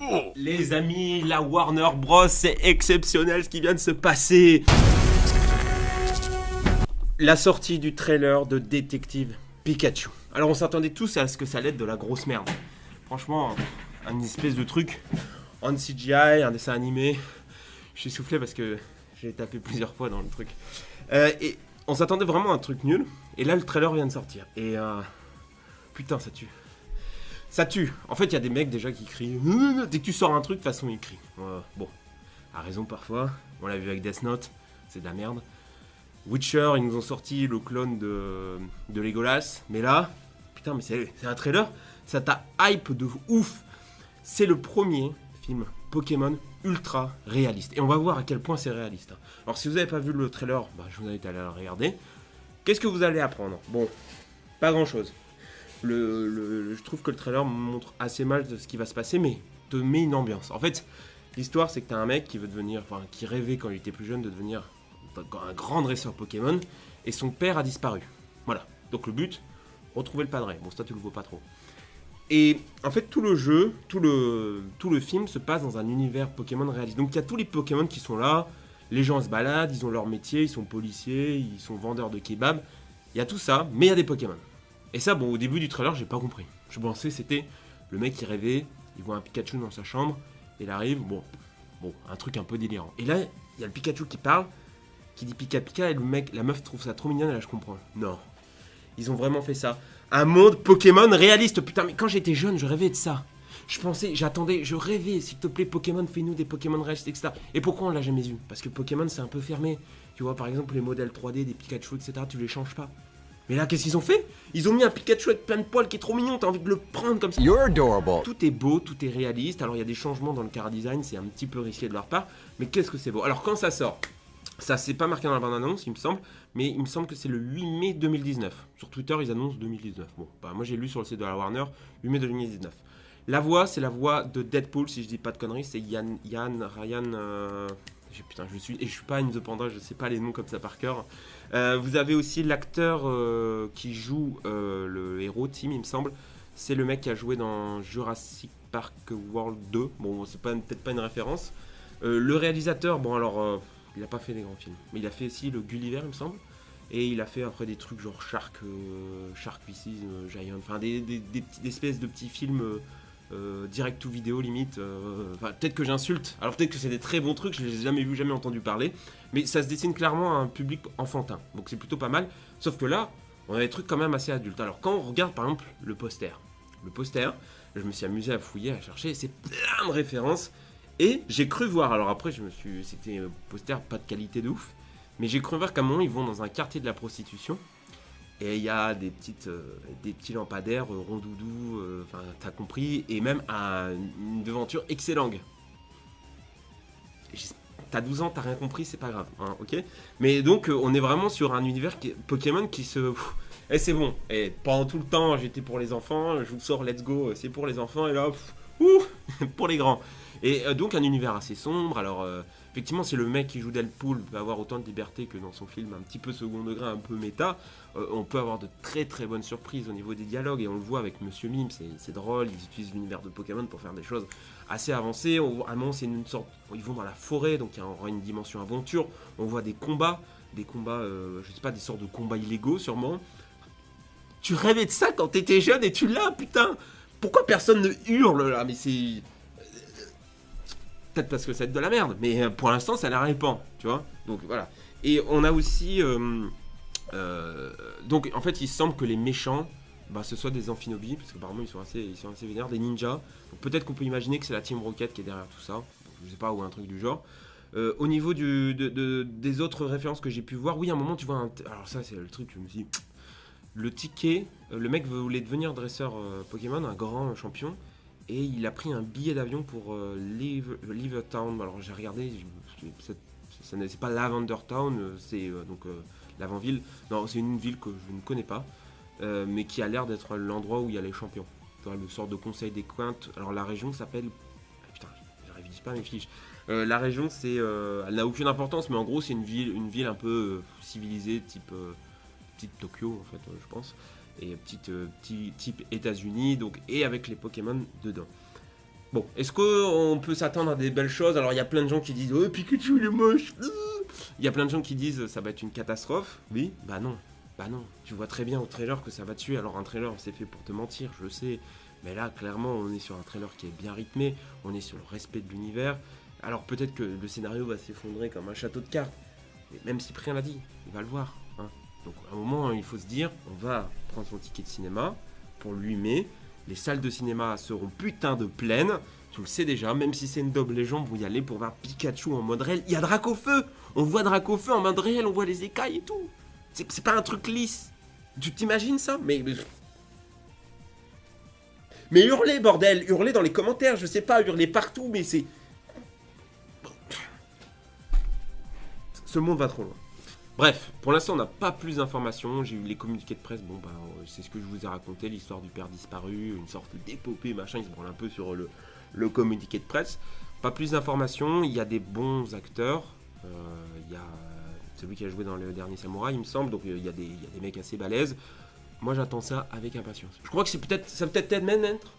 Oh, les amis, la Warner Bros, c'est exceptionnel ce qui vient de se passer. La sortie du trailer de Détective Pikachu. Alors on s'attendait tous à ce que ça allait être de la grosse merde. Franchement, une espèce de truc en CGI, un dessin animé. Je suis soufflé parce que j'ai tapé plusieurs fois dans le truc. Et on s'attendait vraiment à un truc nul. Et là, le trailer vient de sortir. Et putain, ça tue. Ça tue. En fait, il y a des mecs déjà qui crient. Dès que tu sors un truc, de toute façon, ils crient. Bon, à raison parfois. On l'a vu avec Death Note. C'est de la merde. Witcher, ils nous ont sorti le clone de Legolas. Mais là, putain, mais c'est un trailer. Ça t'a hype de ouf. C'est le premier film Pokémon ultra réaliste. Et on va voir à quel point c'est réaliste. Alors, si vous n'avez pas vu le trailer, je vous invite à aller le regarder. Qu'est-ce que vous allez apprendre? Bon, pas grand-chose. Je trouve que le trailer montre assez mal de ce qui va se passer, mais te met une ambiance. En fait, l'histoire, c'est que t'as un mec qui veut devenir, qui rêvait quand il était plus jeune de devenir un grand dresseur Pokémon, et son père a disparu. Voilà. Donc le but, retrouver le padré. Bon, ça tu le vois pas trop. Et en fait, tout le jeu, tout le film se passe dans un univers Pokémon réaliste. Donc il y a tous les Pokémon qui sont là, les gens se baladent, ils ont leur métier, ils sont policiers, ils sont vendeurs de kebab. Il y a tout ça, mais il y a des Pokémon. Et ça, bon, au début du trailer, j'ai pas compris. Je pensais que c'était le mec qui rêvait, il voit un Pikachu dans sa chambre, il arrive, bon, un truc un peu délirant. Et là, il y a le Pikachu qui parle, qui dit Pika Pika, et la meuf trouve ça trop mignon, et là je comprends. Non, ils ont vraiment fait ça. Un monde Pokémon réaliste, putain, mais quand j'étais jeune, je rêvais de ça. Je pensais, j'attendais, je rêvais, s'il te plaît, Pokémon, fais-nous des Pokémon réalistes, etc. Et pourquoi on l'a jamais vu? Parce que Pokémon, c'est un peu fermé. Tu vois, par exemple, les modèles 3D des Pikachu, etc., tu les changes pas. Mais là, qu'est-ce qu'ils ont fait? Ils ont mis un Pikachu avec plein de poils qui est trop mignon, t'as envie de le prendre comme ça. You're adorable. Tout est beau, tout est réaliste. Alors, il y a des changements dans le chara design, c'est un petit peu risqué de leur part. Mais qu'est-ce que c'est beau? Alors, quand ça sort, ça c'est pas marqué dans la bande-annonce, il me semble, mais il me semble que c'est le 8 mai 2019. Sur Twitter, ils annoncent 2019. Bon, moi j'ai lu sur le site de la Warner, 8 mai 2019. La voix, c'est la voix de Deadpool, si je dis pas de conneries, c'est Ryan. Putain, je suis pas in the panda, je sais pas les noms comme ça par cœur. Vous avez aussi l'acteur qui joue le héros Tim, il me semble. C'est le mec qui a joué dans Jurassic Park World 2. Bon, c'est peut-être pas une référence. Le réalisateur, bon alors, il a pas fait des grands films, mais il a fait aussi le Gulliver, il me semble. Et il a fait après des trucs genre Shark Vs Giant, enfin des espèces de petits films direct to vidéo limite. Peut-être que j'insulte, alors peut-être que c'est des très bons trucs, je les ai jamais vus, jamais entendu parler, mais ça se dessine clairement à un public enfantin, donc c'est plutôt pas mal. Sauf que là, on a des trucs quand même assez adultes. Alors quand on regarde par exemple le poster, je me suis amusé à fouiller, à chercher, c'est plein de références. Et j'ai cru voir, alors après c'était un poster pas de qualité de ouf, mais j'ai cru voir qu'à un moment ils vont dans un quartier de la prostitution et il y a des petits lampadaires rondoudou, enfin t'as compris, et même une devanture excellente. T'as 12 ans, t'as rien compris, c'est pas grave, hein, ok. Mais donc on est vraiment sur un univers Pokémon qui se... Et c'est bon, et pendant tout le temps j'étais pour les enfants, je vous sors let's go, c'est pour les enfants, et là, pour les grands. Et donc un univers assez sombre. Alors effectivement, si le mec qui joue Deadpool peut avoir autant de liberté que dans son film un petit peu second degré, un peu méta, on peut avoir de très très bonnes surprises au niveau des dialogues, et on le voit avec Monsieur Mime, c'est drôle, ils utilisent l'univers de Pokémon pour faire des choses assez avancées. À un moment, c'est une sorte, ils vont dans la forêt, donc il y aura une dimension aventure, on voit des combats, je sais pas, des sortes de combats illégaux sûrement. Tu rêvais de ça quand t'étais jeune et tu l'as, putain. Pourquoi personne ne hurle là? Mais c'est... Peut-être parce que ça va être de la merde, mais pour l'instant ça n'arrive pas, tu vois. Donc voilà. Et on a aussi... donc en fait il semble que les méchants, ce soit des amphinobies, parce qu'apparemment ils sont assez vénères, des ninjas. Donc peut-être qu'on peut imaginer que c'est la Team Rocket qui est derrière tout ça. Je sais pas, ou un truc du genre. Au niveau des autres références que j'ai pu voir, oui à un moment tu vois... Alors ça c'est le truc, je me suis dit... Le ticket, le mec voulait devenir dresseur Pokémon, un grand champion, et il a pris un billet d'avion pour Livertown. Alors j'ai regardé, c'est pas Lavender Town, c'est donc l'avant-ville. Non, c'est une ville que je ne connais pas, mais qui a l'air d'être l'endroit où il y a les champions. Tu vois, le sort de conseil des quintes. Alors la région s'appelle... putain, je révise pas mes fiches. La région, elle n'a aucune importance, mais en gros c'est une ville un peu civilisée, type Tokyo en fait, je pense, et type États-Unis, donc, et avec les Pokémon dedans. Bon, est-ce qu'on peut s'attendre à des belles choses? Alors il y a plein de gens qui disent oh Pikachu il est moche. Il y a plein de gens qui disent ça va être une catastrophe. Oui, bah non. Bah non, tu vois très bien au trailer que ça va tuer. Alors un trailer c'est fait pour te mentir, je sais. Mais là clairement on est sur un trailer qui est bien rythmé, on est sur le respect de l'univers. Alors peut-être que le scénario va s'effondrer comme un château de cartes. Mais même Cyprien l'a dit, il va le voir. Hein. Donc à un moment il faut se dire, on va prendre son ticket de cinéma pour le 8 mai. Les salles de cinéma seront putain de pleines. Tu le sais déjà, même si c'est une double, les gens vont y aller pour voir Pikachu en mode réel. Il y a Dracofeu. On voit Dracofeu en mode réel, on voit les écailles et tout. C'est pas un truc lisse. Tu t'imagines ça? Mais hurlez, bordel. Hurlez dans les commentaires, je sais pas, hurlez partout, mais c'est... Ce monde va trop loin. Bref, pour l'instant on n'a pas plus d'informations, j'ai eu les communiqués de presse, bon bah c'est ce que je vous ai raconté, l'histoire du père disparu, une sorte d'épopée, machin, il se branle un peu sur le communiqué de presse. Pas plus d'informations, il y a des bons acteurs, il y a celui qui a joué dans le dernier Samouraï il me semble, donc il y a des mecs assez balèzes. Moi j'attends ça avec impatience. Je crois que ça peut être même être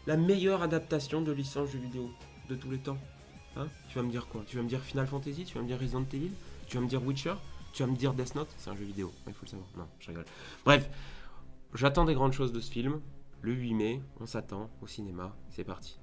la meilleure adaptation de licence jeu vidéo de tous les temps. Hein, tu vas me dire quoi? Tu vas me dire Final Fantasy? Tu vas me dire Resident Evil? Tu vas me dire Witcher? Tu vas me dire Death Note? C'est un jeu vidéo, il faut le savoir. Non, je rigole. Bref, j'attends des grandes choses de ce film. Le 8 mai, on s'attend au cinéma. C'est parti.